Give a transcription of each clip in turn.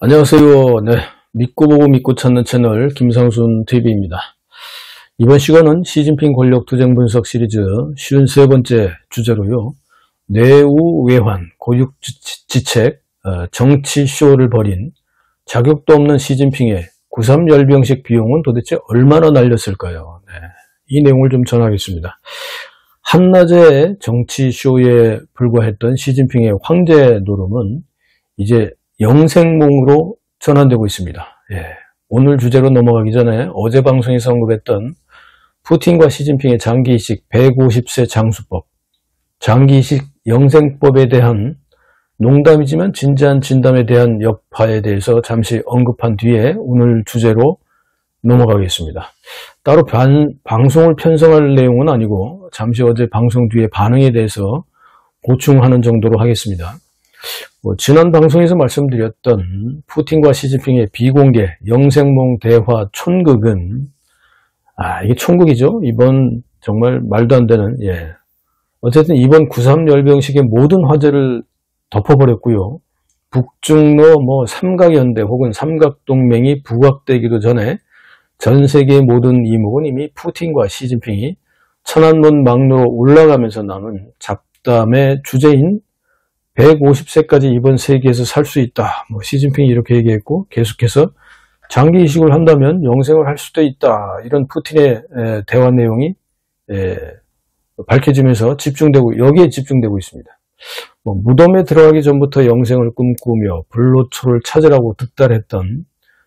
안녕하세요. 네, 믿고 보고 믿고 찾는 채널 김상순 TV입니다. 이번 시간은 시진핑 권력 투쟁 분석 시리즈 53번째 주제로요. 뇌우외환, 고육지책, 정치쇼를 벌인 자격도 없는 시진핑의 9.3 열병식 비용은 도대체 얼마나 날렸을까요? 네, 이 내용을 좀 전하겠습니다. 한낮의 정치쇼에 불과했던 시진핑의 황제 노름은 이제 영생몽으로 전환되고 있습니다. 예, 오늘 주제로 넘어가기 전에 어제 방송에서 언급했던 푸틴과 시진핑의 장기이식 150세 장수법, 장기이식 영생법에 대한 농담이지만 진지한 진담에 대한 여파에 대해서 잠시 언급한 뒤에 오늘 주제로 넘어가겠습니다. 따로 방송을 편성할 내용은 아니고 잠시 어제 방송 뒤에 반응에 대해서 보충하는 정도로 하겠습니다. 지난 방송에서 말씀드렸던 푸틴과 시진핑의 비공개 영생몽 대화 촌극은 이게 촌극이죠. 이번 정말 말도 안 되는 어쨌든 이번 9.3 열병식의 모든 화제를 덮어버렸고요. 북중러 삼각연대 혹은 삼각동맹이 부각되기도 전에 전 세계의 모든 이목은 이미 푸틴과 시진핑이 천안문 막로로 올라가면서 나눈 잡담의 주제인 150세까지 이번 세계에서 살 수 있다. 시진핑이 이렇게 얘기했고 계속해서 장기 이식을 한다면 영생을 할 수도 있다. 이런 푸틴의 대화 내용이 밝혀지면서 여기에 집중되고 있습니다. 무덤에 들어가기 전부터 영생을 꿈꾸며 불로초를 찾으라고 득달했던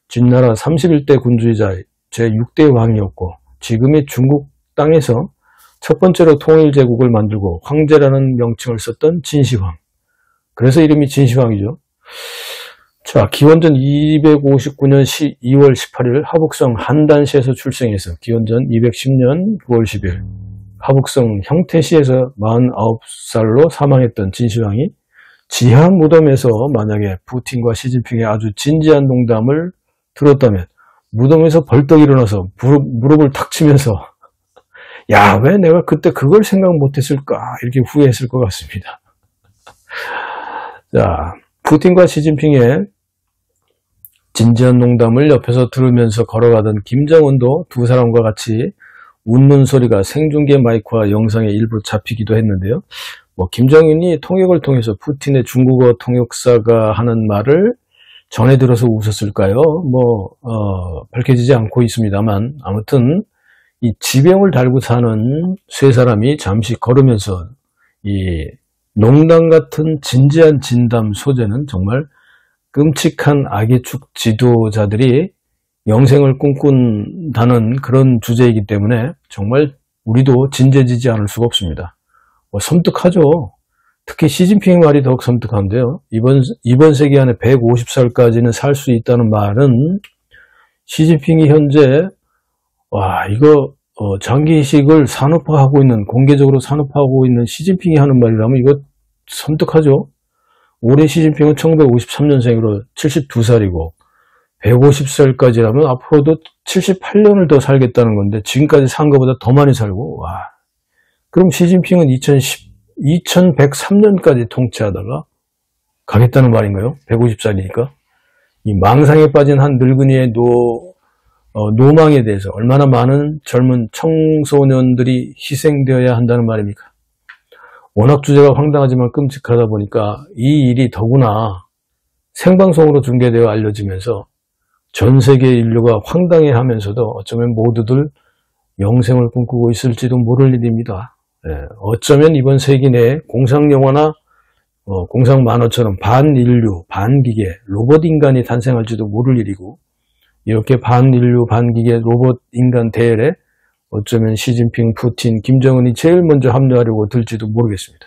진나라 31대 군주이자 제6대 왕이었고 지금의 중국 땅에서 첫 번째로 통일제국을 만들고 황제라는 명칭을 썼던 진시황. 그래서 이름이 진시황이죠. 자, 기원전 259년 2월 18일 하북성 한단시에서 출생해서 기원전 210년 9월 10일 하북성 형태시에서 49살로 사망했던 진시황이 지하 무덤에서 만약에 푸틴과 시진핑의 아주 진지한 농담을 들었다면 무덤에서 벌떡 일어나서 무릎을 탁 치면서 야, 왜 내가 그때 그걸 생각 못했을까 이렇게 후회했을 것 같습니다. 자, 푸틴과 시진핑의 진지한 농담을 옆에서 들으면서 걸어가던 김정은도 두 사람과 같이 웃는 소리가 생중계 마이크와 영상에 일부 잡히기도 했는데요. 김정은이 통역을 통해서 푸틴의 중국어 통역사가 하는 말을 전해 들어서 웃었을까요? 밝혀지지 않고 있습니다만 아무튼 이 지병을 달고 사는 세 사람이 잠시 걸으면서 이 농담 같은 진지한 진담 소재는 정말 끔찍한 악의 축 지도자들이 영생을 꿈꾼다는 그런 주제이기 때문에 정말 우리도 진지해지지 않을 수가 없습니다. 섬뜩하죠. 특히 시진핑의 말이 더욱 섬뜩한데요. 이번 세기 안에 150살까지는 살 수 있다는 말은 시진핑이 현재 장기이식을 산업화하고 있는, 공개적으로 산업화하고 있는 시진핑이 하는 말이라면 이거 섬뜩하죠. 올해 시진핑은 1953년생으로 72살이고 150살까지라면 앞으로도 78년을 더 살겠다는 건데 지금까지 산 것보다 더 많이 살고 그럼 시진핑은 2103년까지 통치하다가 가겠다는 말인가요? 150살이니까. 이 망상에 빠진 한 늙은이의 노망에 대해서 얼마나 많은 젊은 청소년들이 희생되어야 한다는 말입니까? 워낙 주제가 황당하지만 끔찍하다 보니까 이 일이 더구나 생방송으로 중계되어 알려지면서 전 세계 인류가 황당해하면서도 어쩌면 모두들 영생을 꿈꾸고 있을지도 모를 일입니다. 어쩌면 이번 세기 내에 공상영화나 공상만화처럼 반인류, 반기계, 로봇 인간이 탄생할지도 모를 일이고 이렇게 반인류, 반기계, 로봇 인간 대열에 어쩌면 시진핑, 푸틴, 김정은이 제일 먼저 합류하려고 들지도 모르겠습니다.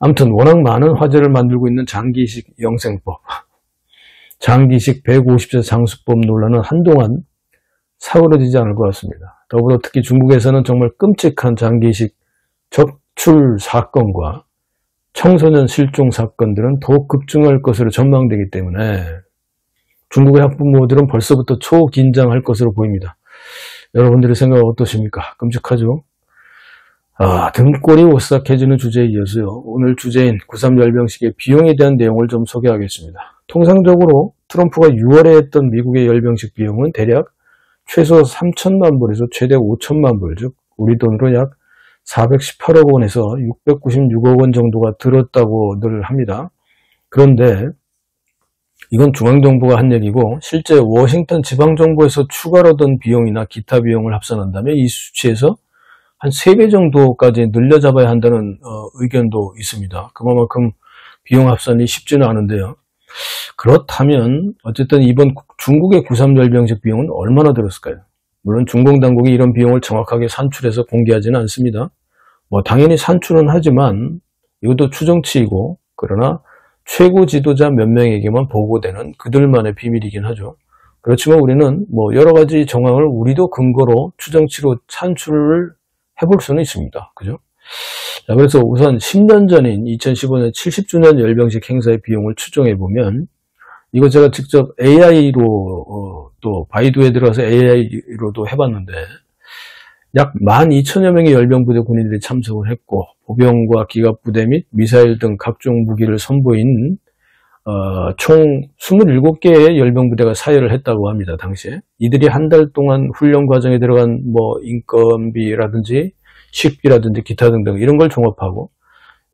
아무튼 워낙 많은 화제를 만들고 있는 장기이식 영생법, 장기이식 150세 장수법 논란은 한동안 사그러지지 않을 것 같습니다. 더불어 특히 중국에서는 정말 끔찍한 장기이식 적출 사건과 청소년 실종 사건들은 더욱 급증할 것으로 전망되기 때문에 중국의 학부모들은 벌써부터 초긴장할 것으로 보입니다. 여러분들의 생각은 어떠십니까? 끔찍하죠? 등골이 오싹해지는 주제에 이어서요. 오늘 주제인 9.3 열병식의 비용에 대한 내용을 좀 소개하겠습니다. 통상적으로 트럼프가 6월에 했던 미국의 열병식 비용은 대략 최소 3천만 불에서 최대 5천만 불, 즉 우리 돈으로 약 418억 원에서 696억 원 정도가 들었다고 늘 합니다. 그런데 이건 중앙정부가 한 얘기고 실제 워싱턴 지방정부에서 추가로 든 비용이나 기타 비용을 합산한다면 이 수치에서 한 3배 정도까지 늘려잡아야 한다는 의견도 있습니다. 그만큼 비용 합산이 쉽지는 않은데요. 그렇다면 어쨌든 이번 중국의 9.3 열병식 비용은 얼마나 들었을까요? 물론 중공 당국이 이런 비용을 정확하게 산출해서 공개하지는 않습니다. 당연히 산출은 하지만 이것도 추정치이고, 그러나 최고 지도자 몇 명에게만 보고되는 그들만의 비밀이긴 하죠. 그렇지만 우리는 여러 가지 정황을 우리도 근거로 추정치로 산출을 해볼 수는 있습니다. 그죠? 자, 그래서 우선 10년 전인 2015년 70주년 열병식 행사의 비용을 추정해보면, 이거 제가 직접 AI로 또 바이두에 들어가서 AI로도 해봤는데, 약 12,000여 명의 열병부대 군인들이 참석을 했고, 보병과 기갑부대 및 미사일 등 각종 무기를 선보인 총 27개의 열병부대가 사열을 했다고 합니다. 당시에 이들이 한 달 동안 훈련 과정에 들어간 인건비라든지 식비라든지 기타 등등 이런 걸 종합하고,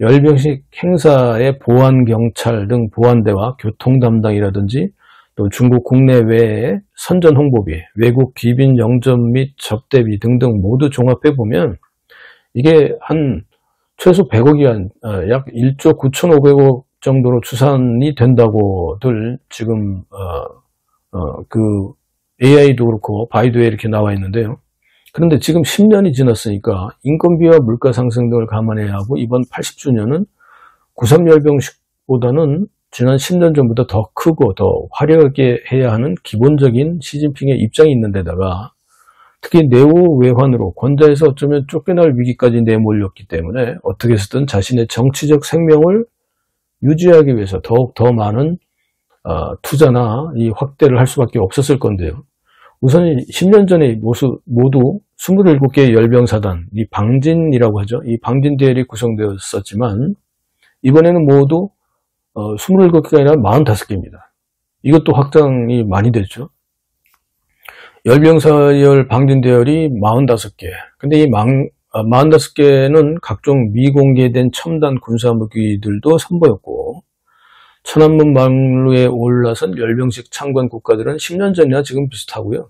열병식 행사의 보안 경찰 등 보안대와 교통 담당이라든지 또 중국 국내외의 선전 홍보비, 외국 귀빈 영접 및 접대비 등등 모두 종합해 보면 이게 한 최소 100억이 약 1조 9,500억 정도로 추산이 된다고들 지금 그 AI도 그렇고 바이두에 이렇게 나와 있는데요. 그런데 지금 10년이 지났으니까 인건비와 물가 상승 등을 감안해야 하고, 이번 80주년은 9.3 열병식보다는 지난 10년 전보다 더 크고 더 화려하게 해야 하는 기본적인 시진핑의 입장이 있는 데다가, 특히 내후 외환으로 권좌에서 어쩌면 쫓겨날 위기까지 내몰렸기 때문에 어떻게 해서든 자신의 정치적 생명을 유지하기 위해서 더욱 더 많은 투자나 이 확대를 할 수밖에 없었을 건데요. 우선 10년 전에 모두 27개의 열병사단, 이 방진이라고 하죠. 이 방진 대열이 구성되었었지만 이번에는 모두 27개가 아니라 45개입니다. 이것도 확장이 많이 됐죠. 열병사열 방진 대열이 45개. 근데 이 45개는 각종 미공개된 첨단 군사무기들도 선보였고, 천안문 망루에 올라선 열병식 참관 국가들은 10년 전이나 지금 비슷하고요.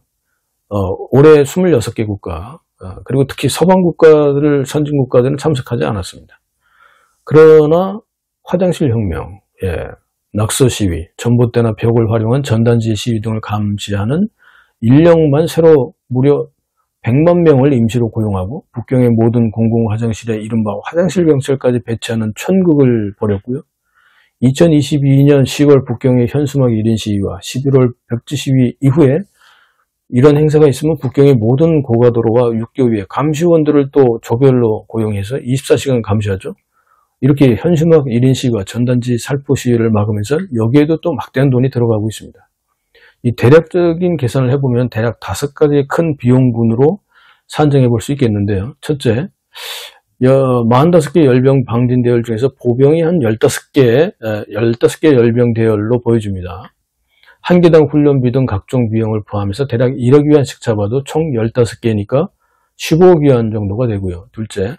올해 26개 국가, 그리고 특히 서방 국가들, 선진 국가들은 참석하지 않았습니다. 그러나 화장실 혁명, 낙서 시위, 전봇대나 벽을 활용한 전단지 시위 등을 감시하는 인력만 새로 무려 100만 명을 임시로 고용하고, 북경의 모든 공공 화장실에 이른바 화장실 경찰까지 배치하는 천극을 벌였고요. 2022년 10월 북경의 현수막 1인 시위와 11월 벽지 시위 이후에 이런 행사가 있으면 북경의 모든 고가도로와 육교위에 감시원들을 또 조별로 고용해서 24시간 감시하죠. 이렇게 현수막 1인 시위와 전단지 살포 시위를 막으면서 여기에도 또 막대한 돈이 들어가고 있습니다. 이 대략적인 계산을 해보면 대략 5가지의 큰 비용군으로 산정해 볼 수 있겠는데요. 첫째, 45개 열병 방진 대열 중에서 보병이 한 15개 열병 대열로 보여집니다. 한 개당 훈련비 등 각종 비용을 포함해서 대략 1억 위안씩 잡아도 총 15개니까 15억 위안 정도가 되고요. 둘째,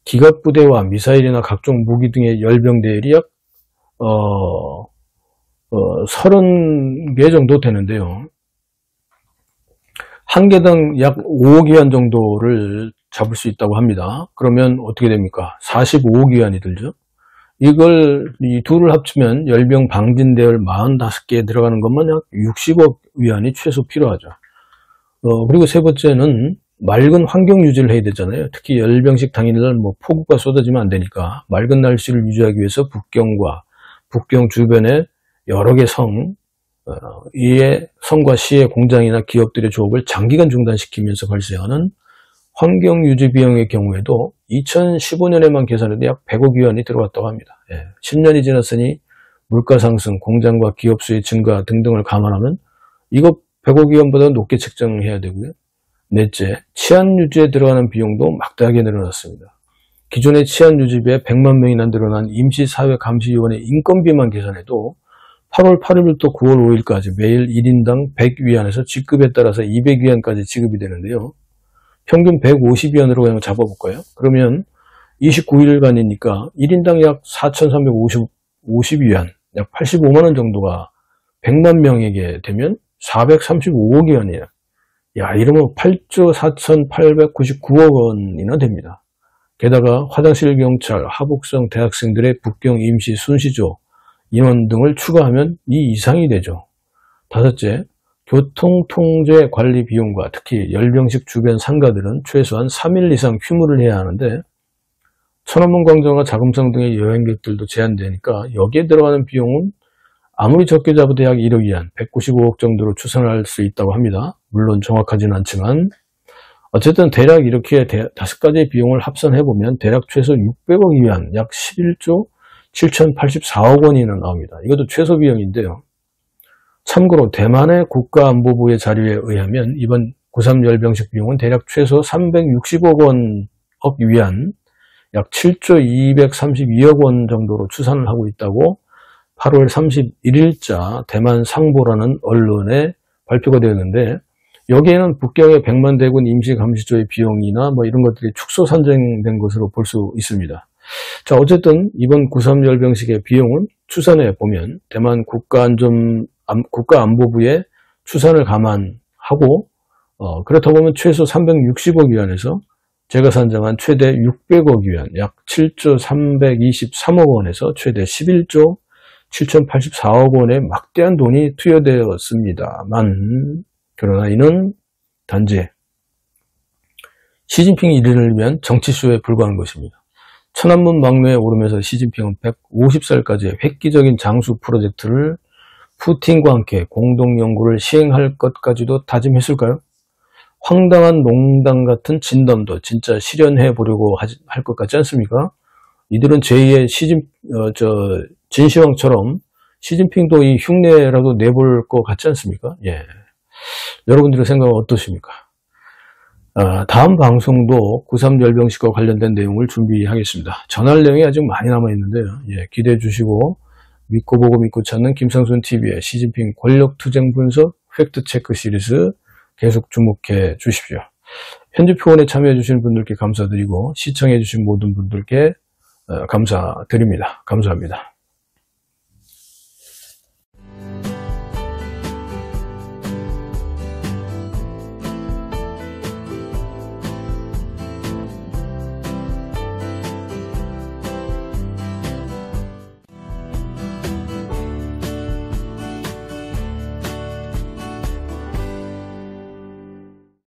기갑부대와 미사일이나 각종 무기 등의 열병 대열이 약 30개 정도 되는데요. 한 개당 약 5억 위안 정도를 잡을 수 있다고 합니다. 그러면 어떻게 됩니까? 45억 위안이 들죠. 이 둘을 합치면 열병 방진 대열 45개에 들어가는 것만 약 60억 위안이 최소 필요하죠. 그리고 세 번째는 맑은 환경 유지를 해야 되잖아요. 특히 열병식 당일날 폭우가 쏟아지면 안 되니까 맑은 날씨를 유지하기 위해서 북경과 북경 주변의 여러 개 이의 성과 시의 공장이나 기업들의 조업을 장기간 중단시키면서 발생하는 환경 유지 비용의 경우에도 2015년에만 계산해도 약 100억 위안이 들어갔다고 합니다. 10년이 지났으니 물가 상승, 공장과 기업 수의 증가 등등을 감안하면 이거 100억 위안보다 높게 책정해야 되고요. 넷째, 치안 유지에 들어가는 비용도 막대하게 늘어났습니다. 기존의 치안 유지비에 100만 명이나 늘어난 임시사회감시위원회 인건비만 계산해도 8월 8일부터 9월 5일까지 매일 1인당 100위안에서 직급에 따라서 200위안까지 지급이 되는데요. 평균 150위안으로 그냥 잡아볼까요? 그러면 29일간이니까 1인당 약 4,350위안, 약 85만원 정도가 100만 명에게 되면 435억 위안이에요. 야, 이러면 8조 4,899억 원이나 됩니다. 게다가 화장실 경찰, 하복성 대학생들의 북경 임시 순시조, 인원 등을 추가하면 이 이상이 되죠. 다섯째, 교통통제 관리 비용과 특히 열병식 주변 상가들은 최소한 3일 이상 휴무를 해야 하는데 천안문 광장과 자금성 등의 여행객들도 제한되니까 여기에 들어가는 비용은 아무리 적게 잡아도 약 1억 위안, 195억 정도로 추산할 수 있다고 합니다. 물론 정확하진 않지만 어쨌든 대략 이렇게 5가지의 비용을 합산해보면 대략 최소 600억 위안, 약 11조 7,084억 원이나 나옵니다. 이것도 최소 비용인데요. 참고로 대만의 국가안보부의 자료에 의하면 이번 9.3 열병식 비용은 대략 최소 360억 원억 위안, 약 7조 232억 원 정도로 추산을 하고 있다고 8월 31일자 대만 상보라는 언론에 발표가 되었는데 여기에는 북경의 100만 대군 임시감시조의 비용이나 뭐 이런 것들이 축소 산정된 것으로 볼 수 있습니다. 자, 어쨌든 이번 9.3 열병식의 비용은 추산해 보면 대만 국가안보부의 추산을 감안하고 그렇다 보면 최소 360억 위안에서 제가 산정한 최대 600억 위안, 약 7조 323억 원에서 최대 11조 7,084억 원의 막대한 돈이 투여되었습니다만 그러나 이는 단지 시진핑 일인을 위한 정치쇼에 불과한 것입니다. 천안문 막루에 오르면서 시진핑은 150살까지의 획기적인 장수 프로젝트를 푸틴과 함께 공동연구를 시행할 것까지도 다짐했을까요? 황당한 농담 같은 진담도 진짜 실현해 보려고 할 것 같지 않습니까? 이들은 제2의 진시황처럼 시진핑도 이 흉내라도 내볼 것 같지 않습니까? 예. 여러분들의 생각은 어떠십니까? 다음 방송도 9.3 열병식과 관련된 내용을 준비하겠습니다. 전할 내용이 아직 많이 남아있는데요. 예, 기대해 주시고 믿고 보고 믿고 찾는 김상순TV의 시진핑 권력투쟁 분석 팩트체크 시리즈 계속 주목해 주십시오. 현지 표현에 참여해 주신 분들께 감사드리고 시청해 주신 모든 분들께 감사드립니다. 감사합니다.